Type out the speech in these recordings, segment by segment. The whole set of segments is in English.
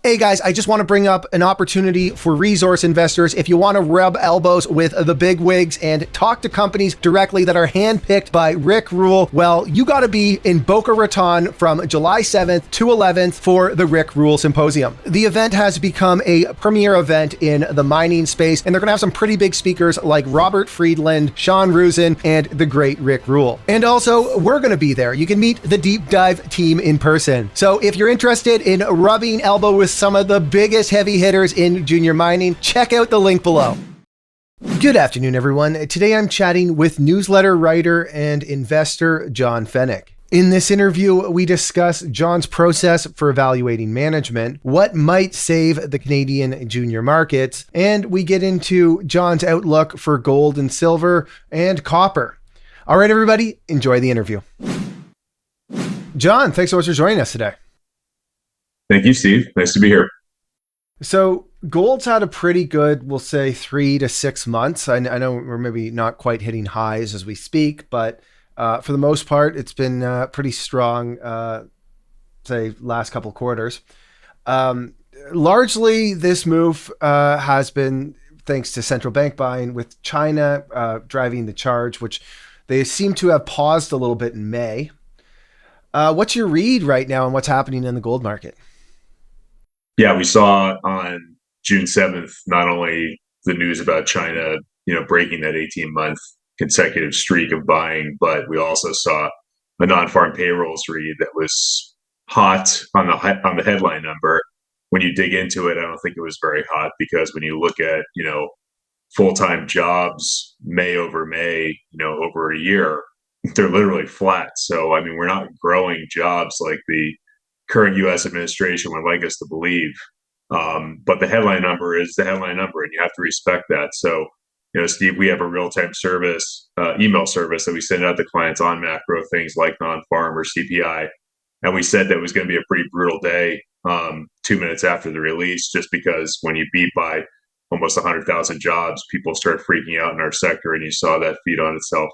Hey guys, I just want to bring up an opportunity for resource investors. If you want to rub elbows with the big wigs and talk to companies directly that are handpicked by Rick Rule, well, you got to be in Boca Raton from July 7th to 11th for the Rick Rule Symposium. The event has become a premier event in the mining space, and they're going to have some pretty big speakers like Robert Friedland, Sean Rusin, and the great Rick Rule. And also, we're going to be there. You can meet the deep dive team in person. So if you're interested in rubbing elbow with some of the biggest heavy hitters in junior mining, check out the link below. Good afternoon, everyone. Today I'm chatting with newsletter writer and investor John Feneck. In this interview, we discuss John's process for evaluating management, what might save the Canadian junior markets, and we get into John's outlook for gold and silver and copper. All right, everybody, enjoy the interview. John, thanks so much for joining us today. Thank you, Steve. Nice to be here. So gold's had a pretty good, we'll say 3 to 6 months. I know we're maybe not quite hitting highs as we speak, but for the most part, it's been pretty strong, say last couple quarters. Largely this move has been thanks to central bank buying, with China driving the charge, which they seem to have paused a little bit in May. What's your read right now on what's happening in the gold market? Yeah, we saw on June 7th, not only the news about China, breaking that 18-month consecutive streak of buying, but we also saw a non-farm payrolls read that was hot on the headline number. When you dig into it, I don't think it was very hot, because when you look at, full-time jobs, May over May, over a year, they're literally flat. So, I mean, we're not growing jobs like the current U.S. administration would like us to believe. But the headline number is the headline number, and you have to respect that. So, Steve, we have a real-time service, email service that we send out to clients on macro things like non-farm or CPI. And we said that it was going to be a pretty brutal day 2 minutes after the release, just because when you beat by almost 100,000 jobs, people start freaking out in our sector, and you saw that feed on itself.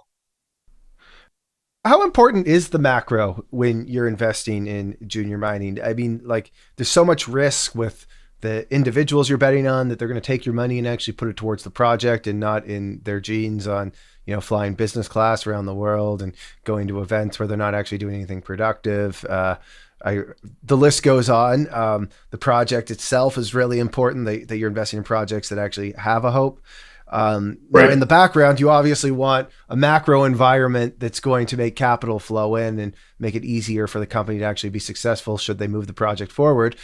How important is the macro when you're investing in junior mining? I mean, like, there's so much risk with the individuals you're betting on that they're going to take your money and actually put it towards the project and not in their genes on, flying business class around the world and going to events where they're not actually doing anything productive. The list goes on. The project itself is really important, that you're investing in projects that actually have a hope. Right. Now in the background, you obviously want a macro environment that's going to make capital flow in and make it easier for the company to actually be successful should they move the project forward.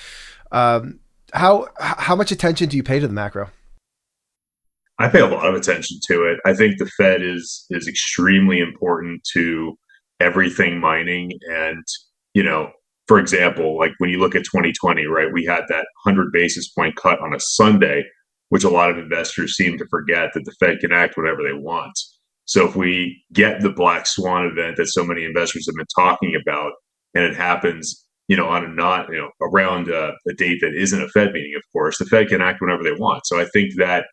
How much attention do you pay to the macro? I pay a lot of attention to it. I think the Fed is extremely important to everything mining. And, for example, like when you look at 2020, right, we had that 100 basis point cut on a Sunday, which a lot of investors seem to forget that the Fed can act whenever they want. So if we get the black swan event that so many investors have been talking about, and it happens, on a not, around a date that isn't a Fed meeting, of course, the Fed can act whenever they want. So I think that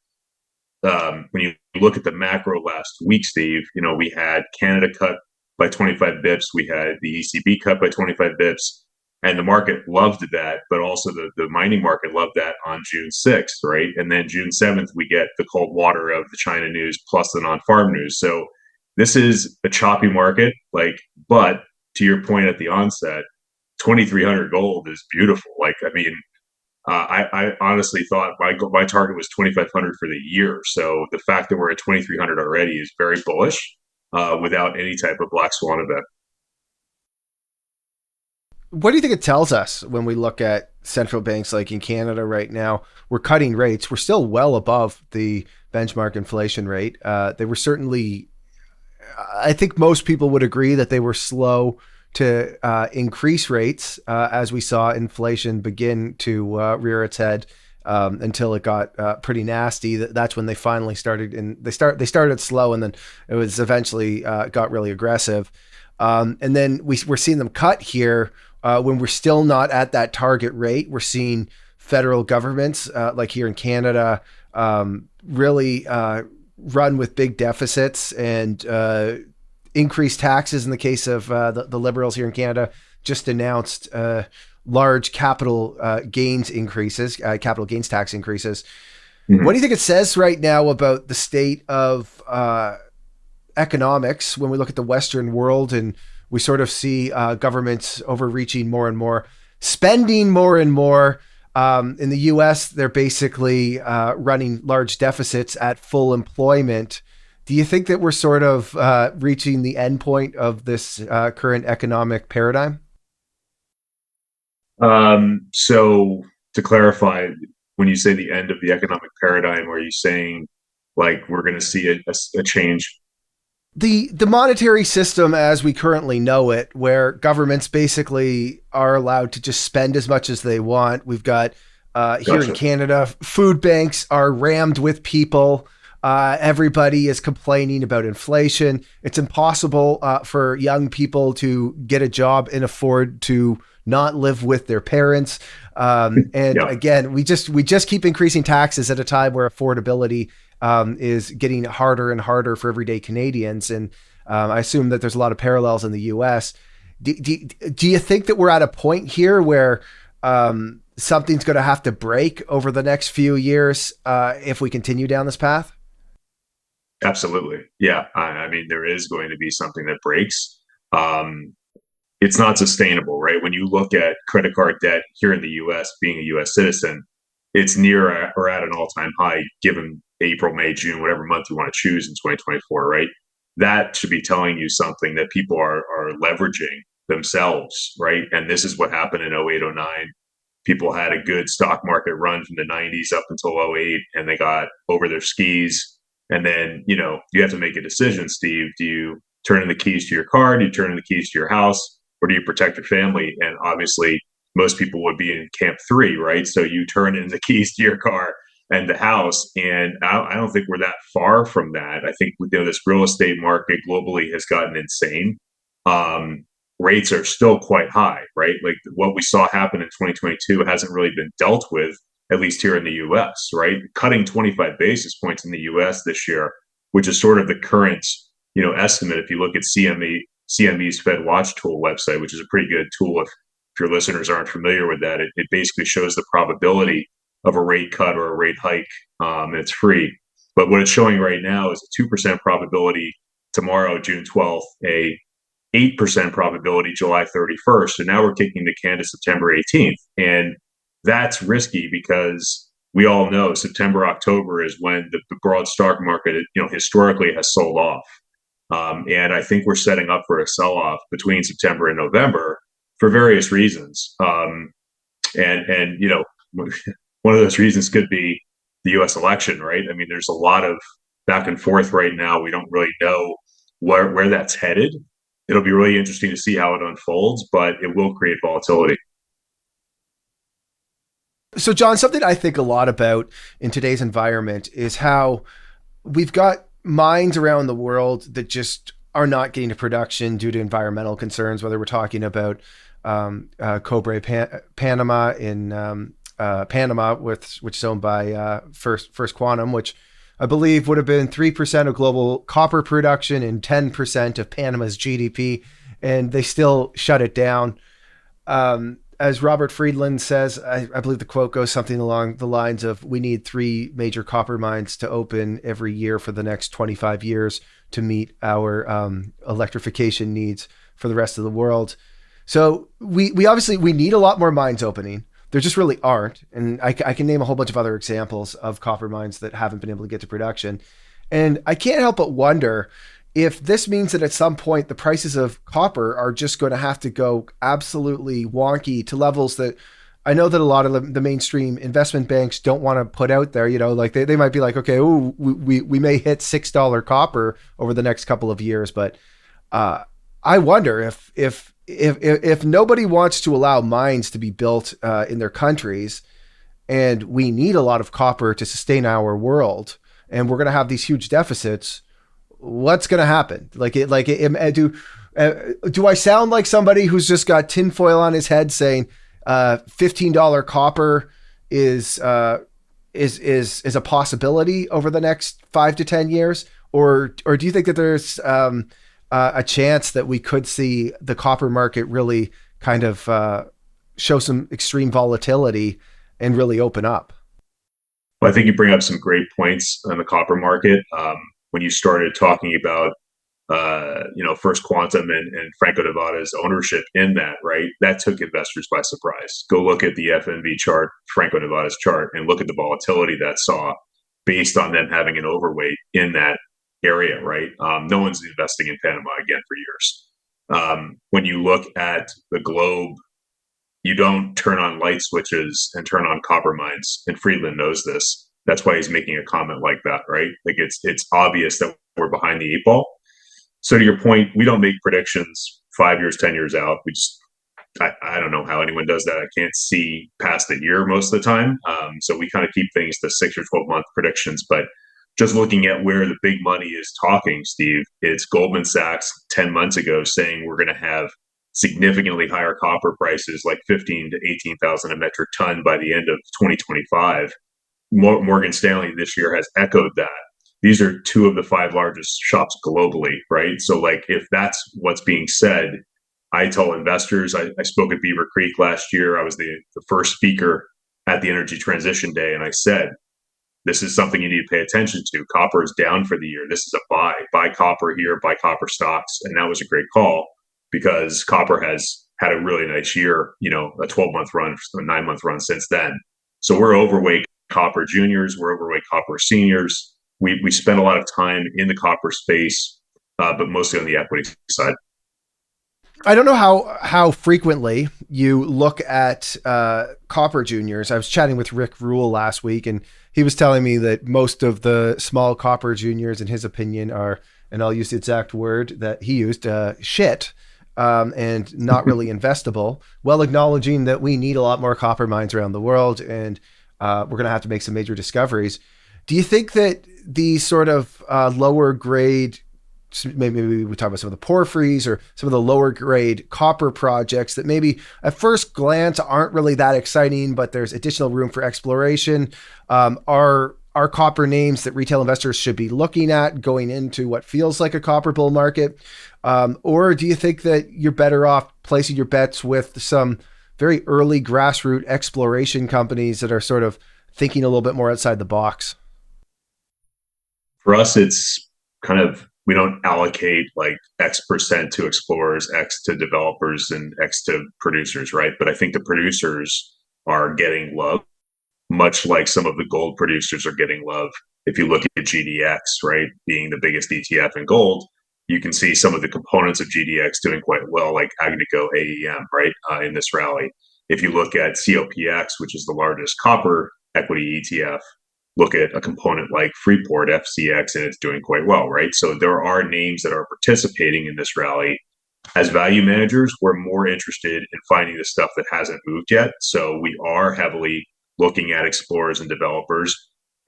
when you look at the macro last week, Steve, we had Canada cut by 25 bips. We had the ECB cut by 25 bips. And the market loved that, but also the mining market loved that on June 6th, right? And then June 7th, we get the cold water of the China news plus the non-farm news. So this is a choppy market, but to your point at the onset, 2,300 gold is beautiful. I honestly thought my target was 2,500 for the year. So the fact that we're at 2,300 already is very bullish without any type of black swan event. What do you think it tells us when we look at central banks like in Canada right now? We're cutting rates. We're still well above the benchmark inflation rate. They were certainly, I think most people would agree that they were slow to increase rates as we saw inflation begin to rear its head until it got pretty nasty. That's when they finally started, and they started slow, and then it was eventually got really aggressive. And then we're seeing them cut here. When we're still not at that target rate. We're seeing federal governments, like here in Canada, really run with big deficits and increased taxes. In the case of the Liberals here in Canada, just announced large capital gains increases, capital gains tax increases. Mhm. What do you think it says right now about the state of economics when we look at the Western world and we sort of see governments overreaching more and more, spending more and more? In the US, they're basically running large deficits at full employment. Do you think that we're sort of reaching the end point of this current economic paradigm? So to clarify, when you say the end of the economic paradigm, are you saying like we're going to see a change? The monetary system as we currently know it, where governments basically are allowed to just spend as much as they want. We've got here in Gotcha. Canada, food banks are rammed with people. Everybody is complaining about inflation. It's impossible for young people to get a job and afford to not live with their parents. And Yeah. again, we just keep increasing taxes at a time where affordability is getting harder and harder for everyday Canadians. And I assume that there's a lot of parallels in the US. Do you think that we're at a point here where something's going to have to break over the next few years if we continue down this path? Absolutely. Yeah. I mean, there is going to be something that breaks. It's not sustainable, right? When you look at credit card debt here in the US, being a US citizen, it's near or at an all-time high given April, May, June, whatever month you want to choose in 2024, right? That should be telling you something that people are leveraging themselves, right? And this is what happened in 08, 09. People had a good stock market run from the 90s up until 08, and they got over their skis. And then, you have to make a decision, Steve. Do you turn in the keys to your car? Do you turn in the keys to your house? Or do you protect your family? And obviously, most people would be in camp three, right? So you turn in the keys to your car and the house. And I don't think we're that far from that. I think this real estate market globally has gotten insane. Rates are still quite high, right? Like what we saw happen in 2022 hasn't really been dealt with, at least here in the US, right? Cutting 25 basis points in the US this year, which is sort of the current, estimate. If you look at CME's Fed Watch Tool website, which is a pretty good tool if your listeners aren't familiar with that, it basically shows the probability of a rate cut or a rate hike, and it's free. But what it's showing right now is a 2% probability tomorrow, June 12th, a 8% probability July 31st. And now we're kicking the can to September 18th. And that's risky because we all know September, October is when the broad stock market, historically has sold off. And I think we're setting up for a sell-off between September and November for various reasons. And one of those reasons could be the U.S. election, right? I mean, there's a lot of back and forth right now. We don't really know where that's headed. It'll be really interesting to see how it unfolds, but it will create volatility. So, John, something I think a lot about in today's environment is how we've got mines around the world that just are not getting to production due to environmental concerns, whether we're talking about Cobre Panama in Panama, which is owned by First Quantum, which I believe would have been 3% of global copper production and 10% of Panama's GDP, and they still shut it down. As Robert Friedland says, I believe the quote goes something along the lines of, we need 3 major copper mines to open every year for the next 25 years to meet our electrification needs for the rest of the world. So we obviously need a lot more mines opening. There just really aren't. And I can name a whole bunch of other examples of copper mines that haven't been able to get to production. And I can't help but wonder if this means that at some point the prices of copper are just going to have to go absolutely wonky to levels that I know that a lot of the mainstream investment banks don't want to put out there. Like they might be like, okay, ooh, we may hit $6 copper over the next couple of years. But I wonder if nobody wants to allow mines to be built in their countries, and we need a lot of copper to sustain our world, and we're going to have these huge deficits, what's going to happen? Do I sound like somebody who's just got tinfoil on his head saying $15 copper is a possibility over the next 5 to 10 years? Or do you think that there's a chance that we could see the copper market really kind of show some extreme volatility and really open up. Well, I think you bring up some great points on the copper market. When you started talking about, First Quantum and Franco-Nevada's ownership in that, right? That took investors by surprise. Go look at the FNV chart, Franco-Nevada's chart, and look at the volatility that saw based on them having an overweight in that area, right? No one's investing in Panama again for years. When you look at the globe, you don't turn on light switches and turn on copper mines. And Friedland knows this. That's why he's making a comment like that, right? Like it's obvious that we're behind the eight ball. So to your point, we don't make predictions 5 years, 10 years out. I don't know how anyone does that. I can't see past a year most of the time. So we kind of keep things to 6 or 12-month predictions. But just looking at where the big money is talking, Steve, it's Goldman Sachs 10 months ago saying we're going to have significantly higher copper prices, like 15 to 18,000 a metric ton by the end of 2025. Morgan Stanley this year has echoed that. These are two of the 5 largest shops globally, right? So like if that's what's being said, I tell investors, I spoke at Beaver Creek last year. I was the first speaker at the Energy Transition Day. And I said, this is something you need to pay attention to. Copper is down for the year. This is a buy copper here, buy copper stocks. And that was a great call because copper has had a really nice year, a 12-month run, a 9-month run since then. So we're overweight copper juniors. We're overweight copper seniors. We spend a lot of time in the copper space, but mostly on the equity side. I don't know how frequently you look at copper juniors. I was chatting with Rick Rule last week, and he was telling me that most of the small copper juniors, in his opinion, are, and I'll use the exact word that he used, shit, and not really investable, while acknowledging that we need a lot more copper mines around the world, and we're going to have to make some major discoveries. Do you think that these sort of lower grade, maybe we talk about some of the porphyries or some of the lower grade copper projects that maybe at first glance aren't really that exciting, but there's additional room for exploration, are copper names that retail investors should be looking at going into what feels like a copper bull market? Or do you think that you're better off placing your bets with some very early grassroots exploration companies that are sort of thinking a little bit more outside the box? For us, it's kind of, we don't allocate like X percent to explorers, X to developers, and X to producers, right? But I think the producers are getting love, much like some of the gold producers are getting love. If you look at GDX, right, being the biggest ETF in gold, you can see some of the components of GDX doing quite well, like Agnico AEM, right, in this rally. If you look at COPX, which is the largest copper equity ETF, look at a component like Freeport FCX, and it's doing quite well, right? So there are names that are participating in this rally. As value managers, we're more interested in finding the stuff that hasn't moved yet. So we are heavily looking at explorers and developers.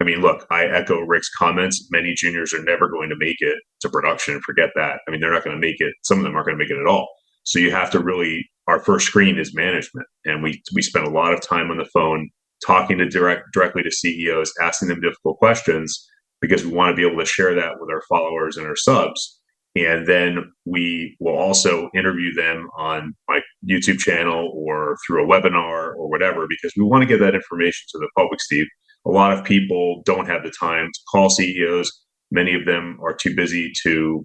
I mean, look, I echo Rick's comments. Many juniors are never going to make it to production. Forget that. I mean, they're not going to make it. Some of them aren't going to make it at all. So you have to really, our first screen is management. And we spend a lot of time on the phone talking to directly to CEOs, asking them difficult questions, because we want to be able to share that with our followers and our subs. And then we will also interview them on my YouTube channel or through a webinar or whatever, because we want to get that information to the public, Steve. A lot of people don't have the time to call CEOs. Many of them are too busy to,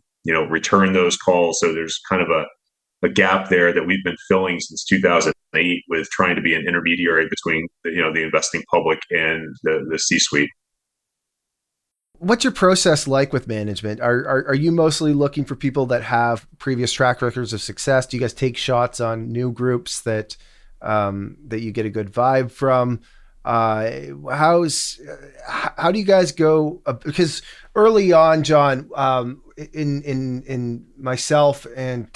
return those calls. So there's kind of a gap there that we've been filling since 2008 with trying to be an intermediary between the investing public and the C-suite. What's your process like with management? Are you mostly looking for people that have previous track records of success? Do you guys take shots on new groups that you get a good vibe from? How do you guys go? Because early on, John, in myself and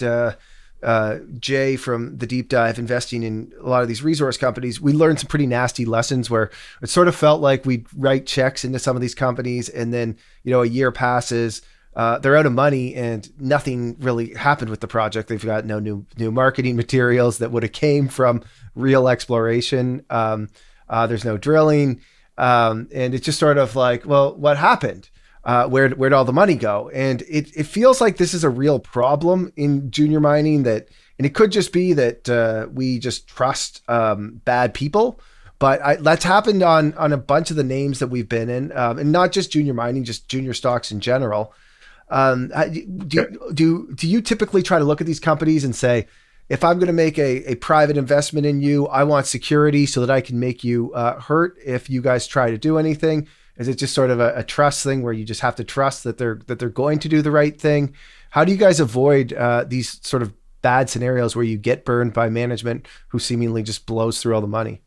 Jay from the Deep Dive investing in a lot of these resource companies, we learned some pretty nasty lessons where it sort of felt like we'd write checks into some of these companies and then, a year passes, they're out of money and nothing really happened with the project. They've got no new marketing materials that would have came from real exploration. There's no drilling. And it's just sort of like, well, what happened? Where'd all the money go? And it feels like this is a real problem in junior mining, that And it could just be that we just trust bad people. But that's happened on a bunch of the names that we've been in, and not just junior mining, just junior stocks in general. Do you typically try to look at these companies and say, if I'm going to make a private investment in you, I want security so that I can make you hurt if you guys try to do anything? Is it just sort of a trust thing where you just have to trust that they're going to do the right thing? How do you guys avoid these sort of bad scenarios where you get burned by management who seemingly just blows through all the money?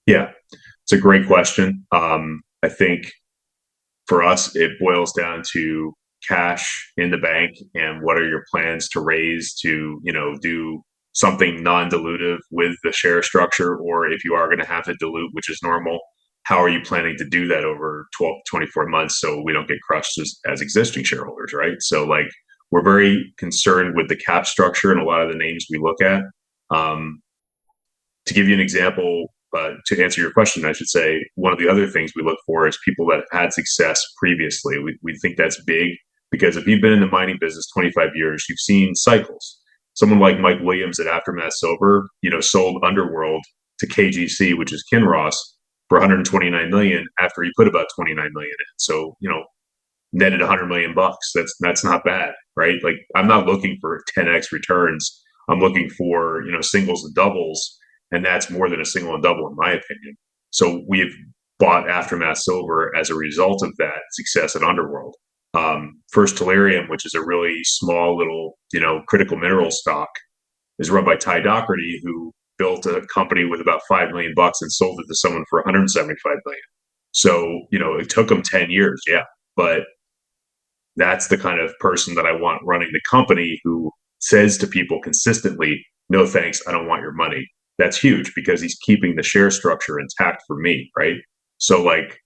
Yeah, it's a great question. I think for us, it boils down to cash in the bank and what are your plans to raise to, do something non-dilutive with the share structure, or if you are going to have to dilute, which is normal, how are you planning to do that over 12 to 24 months so we don't get crushed as existing shareholders, right? So like we're very concerned with the cap structure and a lot of the names we look at. To give you an example, to answer your question, I should say, one of the other things we look for is people that had success previously. We think that's big because if you've been in the mining business 25 years, you've seen cycles. Someone like Mike Williams at Aftermath Silver, sold Underworld to KGC, which is Kinross, for 129 million after he put about 29 million in. So, netted 100 million bucks. That's not bad, right? Like I'm not looking for 10x returns. I'm looking for, singles and doubles. And that's more than a single and double, in my opinion. So we've bought Aftermath Silver as a result of that success at Underworld. First Tellurium, which is a really small little, critical mineral stock, is run by Ty Doherty, who built a company with about $5 million and sold it to someone for 175 million. So, it took him 10 years. Yeah. But that's the kind of person that I want running the company, who says to people consistently, no, thanks, I don't want your money. That's huge because he's keeping the share structure intact for me, right? So like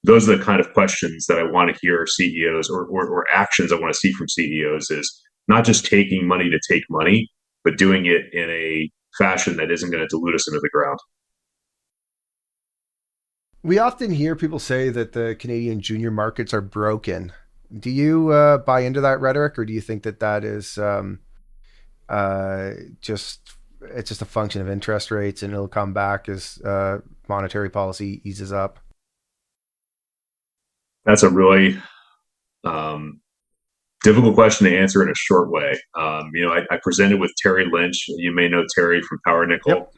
those are the kind of questions that I want to hear CEOs or actions I want to see from CEOs, is not just taking money to take money, but doing it in a fashion that isn't going to dilute us into the ground. We often hear people say that the Canadian junior markets are broken. Do you buy into that rhetoric, or do you think that is it's just a function of interest rates and it'll come back as monetary policy eases up? That's a really difficult question to answer in a short way. I presented with Terry Lynch. You may know Terry from Power Nickel. Yep.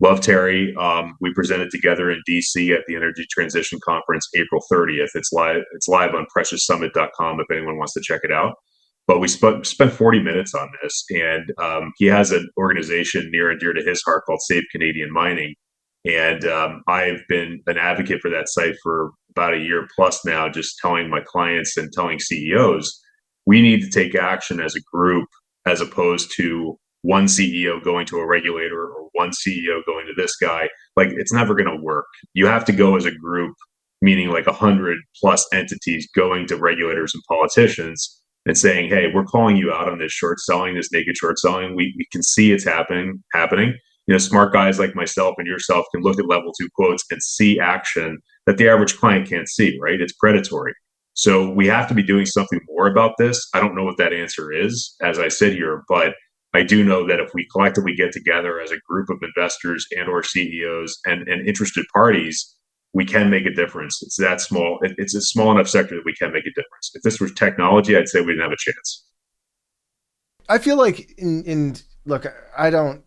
Love Terry. We presented together in DC at the Energy Transition Conference, April 30th. It's live on precioussummit.com if anyone wants to check it out. But we spent 40 minutes on this, and he has an organization near and dear to his heart called Save Canadian Mining. And I've been an advocate for that site for about a year plus now, just telling my clients and telling CEOs, we need to take action as a group, as opposed to one CEO going to a regulator or one CEO going to this guy. Like, it's never going to work. You have to go as a group, meaning like 100 plus entities going to regulators and politicians and saying, hey, we're calling you out on this short selling, this naked short selling. We can see it's happening. Smart guys like myself and yourself can look at level 2 quotes and see action that the average client can't see, right? It's predatory. So we have to be doing something more about this. I don't know what that answer is, as I sit here, but I do know that if we collectively get together as a group of investors and or CEOs and interested parties, we can make a difference. It's that small. It's a small enough sector that we can make a difference. If this was technology, I'd say we didn't have a chance. I feel like look, I don't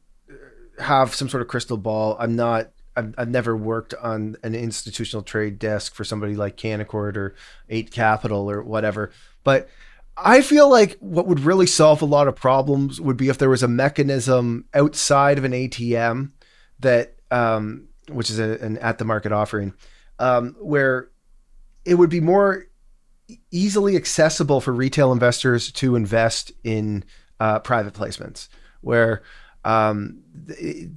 have some sort of crystal ball. I've never worked on an institutional trade desk for somebody like Canaccord or 8 Capital or whatever. But I feel like what would really solve a lot of problems would be if there was a mechanism outside of an ATM that, which is an at the market offering, where it would be more easily accessible for retail investors to invest in private placements, where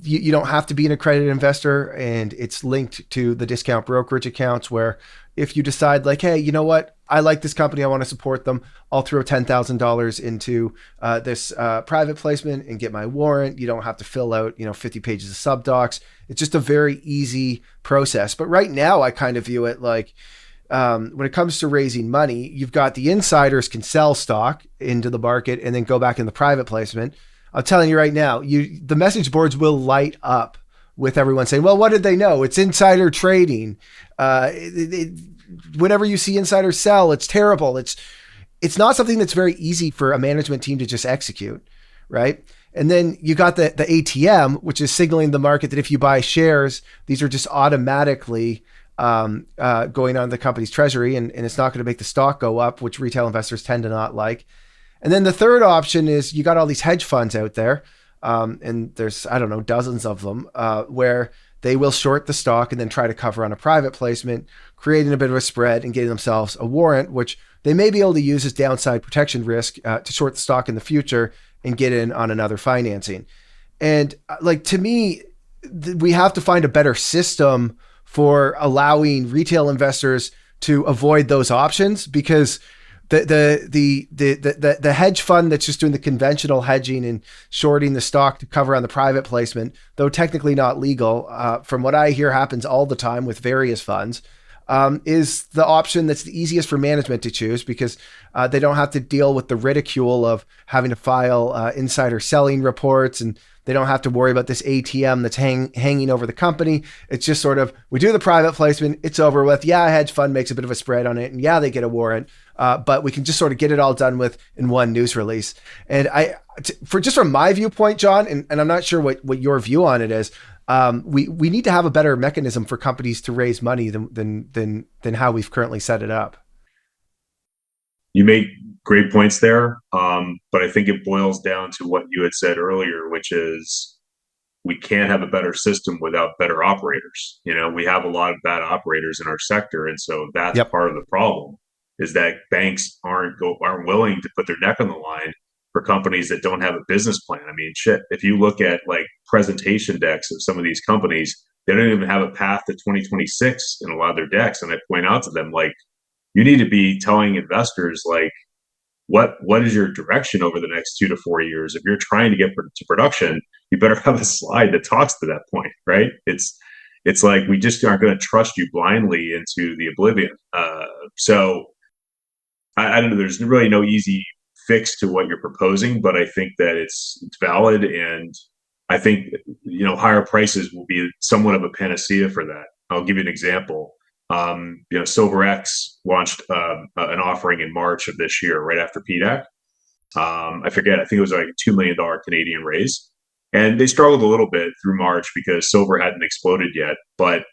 you don't have to be an accredited investor, and it's linked to the discount brokerage accounts, where if you decide like, hey, you know what, I like this company, I want to support them, I'll throw $10,000 into this private placement and get my warrant. You don't have to fill out 50 pages of subdocs. It's just a very easy process. But right now I kind of view it like, when it comes to raising money, you've got the insiders can sell stock into the market and then go back in the private placement. I'm telling you right now, the message boards will light up with everyone saying, well, what did they know? It's insider trading. Whenever you see insiders sell, it's terrible. It's not something that's very easy for a management team to just execute, right? And then you got the ATM, which is signaling the market that if you buy shares, these are just automatically going on the company's treasury, and it's not going to make the stock go up, which retail investors tend to not like. And then the third option is you got all these hedge funds out there, and there's, I don't know, dozens of them, where they will short the stock and then try to cover on a private placement, creating a bit of a spread and getting themselves a warrant, which they may be able to use as downside protection risk to short the stock in the future and get in on another financing. And like, to me, we have to find a better system for allowing retail investors to avoid those options, because the hedge fund that's just doing the conventional hedging and shorting the stock to cover on the private placement, though technically not legal, from what I hear happens all the time with various funds, is the option that's the easiest for management to choose, because they don't have to deal with the ridicule of having to file insider selling reports, and they don't have to worry about this ATM that's hanging over the company. It's just sort of, we do the private placement, it's over with. Yeah, a hedge fund makes a bit of a spread on it, and yeah, they get a warrant, but we can just sort of get it all done with in one news release. And from my viewpoint, John, and I'm not sure what your view on it is, we need to have a better mechanism for companies to raise money than how we've currently set it up. You make great points there, but I think it boils down to what you had said earlier, which is we can't have a better system without better operators. We have a lot of bad operators in our sector, and so that's part of the problem, is that banks aren't willing to put their neck on the line for companies that don't have a business plan. I mean, shit, if you look at like presentation decks of some of these companies, they don't even have a path to 2026 in a lot of their decks. And I point out to them, like, you need to be telling investors, like, what is your direction over the next 2 to 4 years? If you're trying to get to production, you better have a slide that talks to that point, right? It's like, we just aren't going to trust you blindly into the oblivion. So I don't know. There's really no easy fix to what you're proposing, but I think that it's valid, and I think higher prices will be somewhat of a panacea for that. I'll give you an example. SilverX launched an offering in March of this year, right after PDAC. I forget. I think it was like a $2 million Canadian raise, and they struggled a little bit through March because silver hadn't exploded yet. But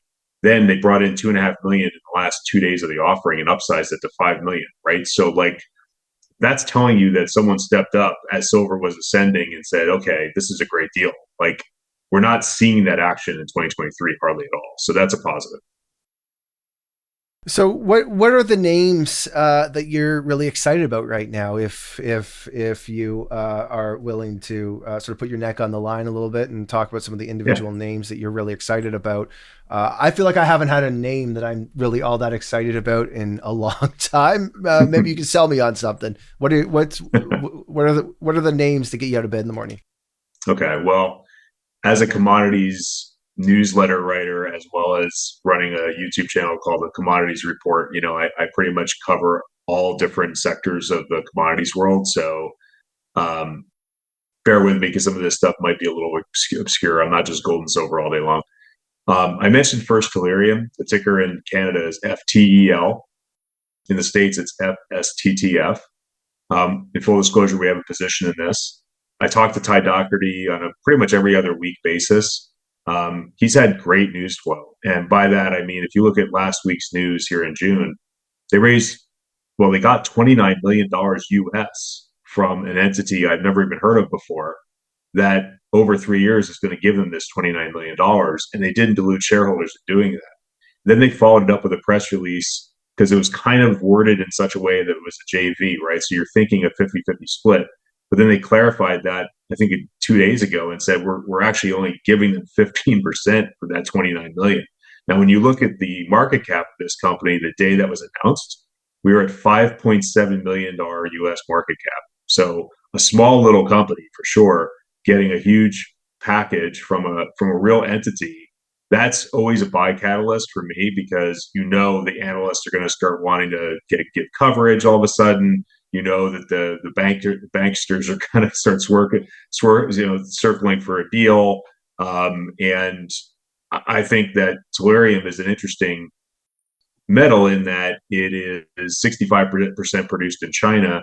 then they brought in $2.5 million in the last 2 days of the offering and upsized it to $5 million. Right, so like, that's telling you that someone stepped up as silver was ascending and said, okay, this is a great deal. Like, we're not seeing that action in 2023 hardly at all. So that's a positive. So what are the names that you're really excited about right now? If you are willing to sort of put your neck on the line a little bit and talk about some of the individual names that you're really excited about. I feel like I haven't had a name that I'm really all that excited about in a long time. Maybe you can sell me on something. What are the names to get you out of bed in the morning? Okay, well, as a commodities newsletter writer, as well as running a YouTube channel called the Commodities Report, I pretty much cover all different sectors of the commodities world. So bear with me, because some of this stuff might be a little obscure. I'm not just gold and silver all day long. I mentioned first Tellurium. The ticker in Canada is FTEL. In the States, it's FSTTF. In full disclosure, we have a position in this. I talk to Ty Doherty on a pretty much every other week basis. He's had great news flow. And by that, I mean, if you look at last week's news here in June, they got $29 million US from an entity I've never even heard of before, that over 3 years is going to give them this $29 million. And they didn't dilute shareholders in doing that. Then they followed it up with a press release, because it was kind of worded in such a way that it was a JV, right? So you're thinking a 50-50 split. But then they clarified that, I think 2 days ago, and said we're actually only giving them 15% for that $29 million. Now, when you look at the market cap of this company, the day that was announced, we were at $5.7 million US market cap. So a small little company for sure, getting a huge package from a real entity. That's always a buy catalyst for me, because the analysts are going to start wanting to get coverage all of a sudden. you know that the banksters are kind of circling for a deal. And I think that tellurium is an interesting metal in that it is 65% produced in China,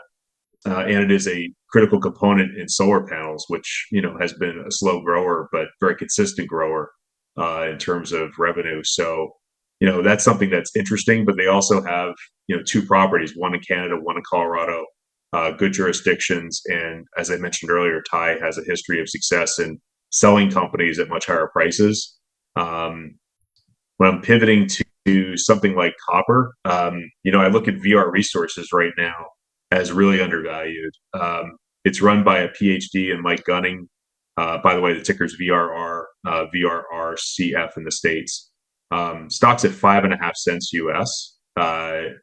and it is a critical component in solar panels, which has been a slow grower but very consistent grower in terms of revenue. So that's something that's interesting. But they also have two properties, one in Canada, one in Colorado, good jurisdictions, and as I mentioned earlier, Thai has a history of success in selling companies at much higher prices. When I'm pivoting to something like copper, I look at VR Resources right now as really undervalued. It's run by a PhD in Mike Gunning. By the way, the ticker's VRRCF in the States. Stock's at 5.5 cents US.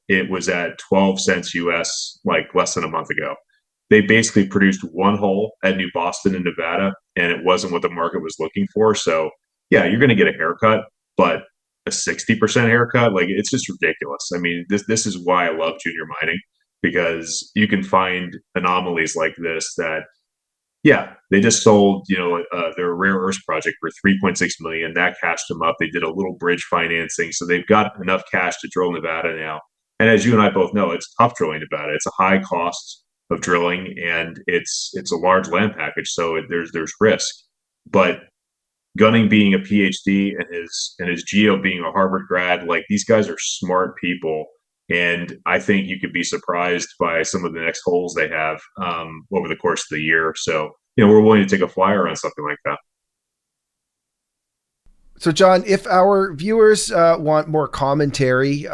It was at 12 cents US like less than a month ago. They basically produced one hole at New Boston in Nevada, and it wasn't what the market was looking for. So yeah, you're going to get a haircut, but a 60% haircut, like, it's just ridiculous. I mean, this is why I love junior mining, because you can find anomalies like this that, yeah, they just sold, their rare earth project for 3.6 million. That cashed them up. They did a little bridge financing, so they've got enough cash to drill Nevada now. And as you and I both know, it's tough drilling Nevada. It's a high cost of drilling, and it's a large land package, so there's risk. But Gunning being a PhD and his Geo being a Harvard grad, like, these guys are smart people, and I think you could be surprised by some of the next holes they have over the course of the year. So we're willing to take a flyer on something like that. So, John, if our viewers want more commentary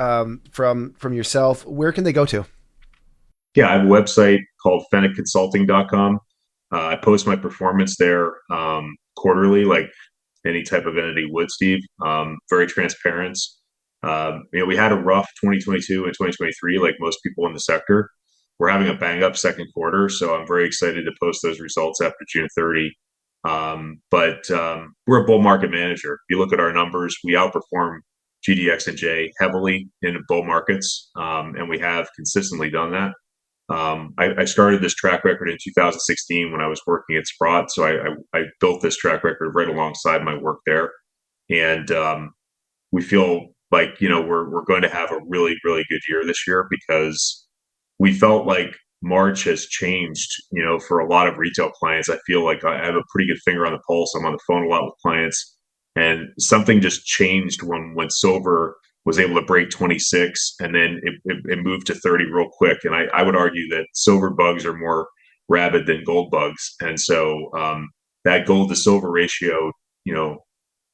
from yourself, where can they go to? Yeah, I have a website called fenneckconsulting.com. I post my performance there quarterly, like any type of entity would, Steve. Very transparent. We had a rough 2022 and 2023, like most people in the sector. We're having a bang up second quarter, so I'm very excited to post those results after June 30. But we're a bull market manager. If you look at our numbers, we outperform GDX and J heavily in bull markets, and we have consistently done that. I started this track record in 2016 when I was working at Sprott. So I built this track record right alongside my work there. And we feel like, we're going to have a really, really good year this year, because we felt like March has changed, for a lot of retail clients. I feel like I have a pretty good finger on the pulse. I'm on the phone a lot with clients, and something just changed when silver was able to break 26, and then it moved to 30 real quick. And I would argue that silver bugs are more rabid than gold bugs. And so that gold to silver ratio,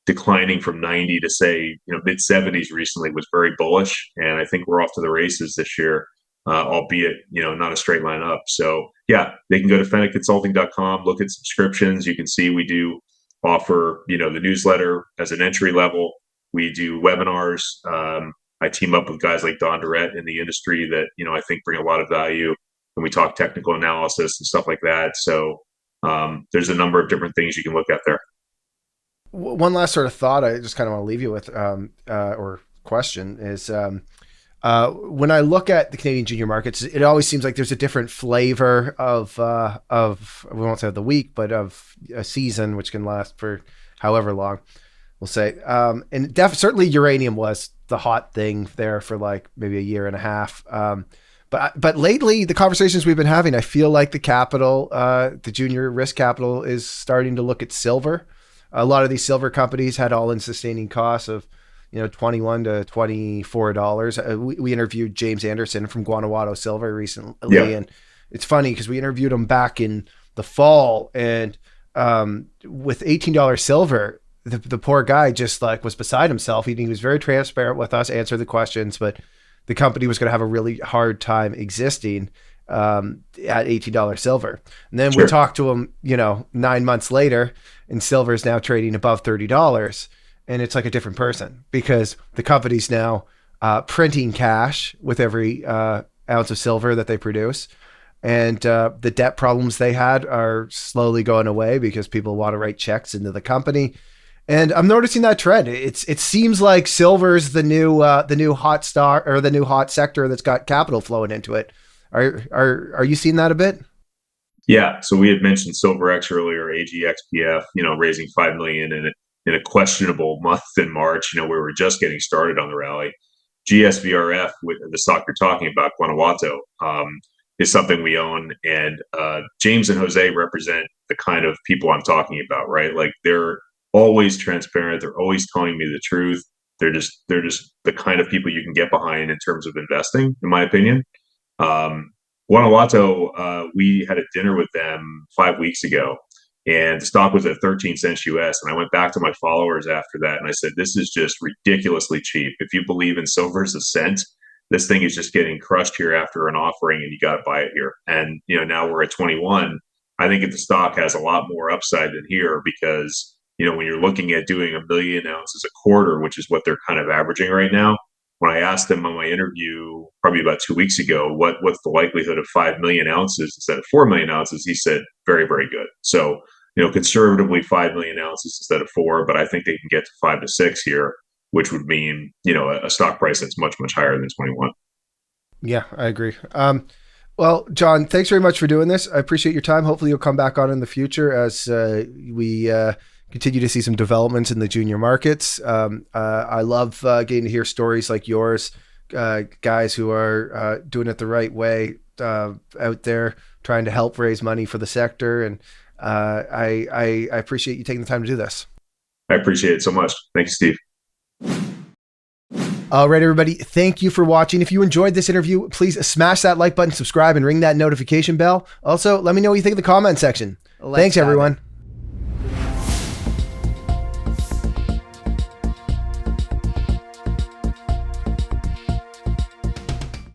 declining from 90 to, say, mid 70s recently, was very bullish. And I think we're off to the races this year, albeit, not a straight line up. So yeah, they can go to fenneckconsulting.com, look at subscriptions. You can see we do offer, the newsletter as an entry level. We do webinars. I team up with guys like Don Durrett in the industry that, I think bring a lot of value when we talk technical analysis and stuff like that. So there's a number of different things you can look at there. One last sort of thought I just kind of want to leave you with, or question, is when I look at the Canadian junior markets, it always seems like there's a different flavor of we won't say the week, but of a season, which can last for however long, we'll say. And certainly uranium was the hot thing there for like maybe a year and a half. But lately, the conversations we've been having, I feel like the capital, the junior risk capital, is starting to look at silver. A lot of these silver companies had all-in sustaining costs of, $21 to $24. We interviewed James Anderson from Guanajuato Silver recently, and it's funny because we interviewed him back in the fall, and with $18 silver, the poor guy just was beside himself. He was very transparent with us, answered the questions, but the company was going to have a really hard time existing at $18 silver. And then we talked to him, 9 months later, and silver is now trading above $30. And it's like a different person, because the company's now printing cash with every ounce of silver that they produce. And the debt problems they had are slowly going away because people want to write checks into the company. And I'm noticing that trend. It seems like silver's the new hot star, or the new hot sector that's got capital flowing into it. Are you seeing that a bit? Yeah. So we had mentioned SilverX earlier, AGXPF, raising 5 million in a questionable month in March, where we were just getting started on the rally. GSVRF, with the stock you're talking about, Guanajuato, is something we own. And James and Jose represent the kind of people I'm talking about, right? Like they're always transparent. They're always telling me the truth. They're just the kind of people you can get behind in terms of investing, in my opinion. Guanajuato, we had a dinner with them 5 weeks ago, and the stock was at 13 cents US. And I went back to my followers after that, and I said, this is just ridiculously cheap. If you believe in silver as a cent, this thing is just getting crushed here after an offering, and you got to buy it here. And now we're at 21. I think if the stock has a lot more upside than here, because when you're looking at doing 1 million ounces a quarter, which is what they're kind of averaging right now. When I asked him on my interview probably about 2 weeks ago, what's the likelihood of 5 million ounces instead of 4 million ounces, he said very, very good. So, conservatively 5 million ounces instead of 4, but I think they can get to 5 to 6 here, which would mean, a stock price that's much, much higher than 21. Yeah, I agree. Well, John, thanks very much for doing this. I appreciate your time. Hopefully you'll come back on in the future as we continue to see some developments in the junior markets. I love getting to hear stories like yours, guys who are doing it the right way out there, trying to help raise money for the sector. And I appreciate you taking the time to do this. I appreciate it so much. Thank you, Steve. All right, everybody. Thank you for watching. If you enjoyed this interview, please smash that like button, subscribe, and ring that notification bell. Also, let me know what you think in the comment section. Thanks, everyone.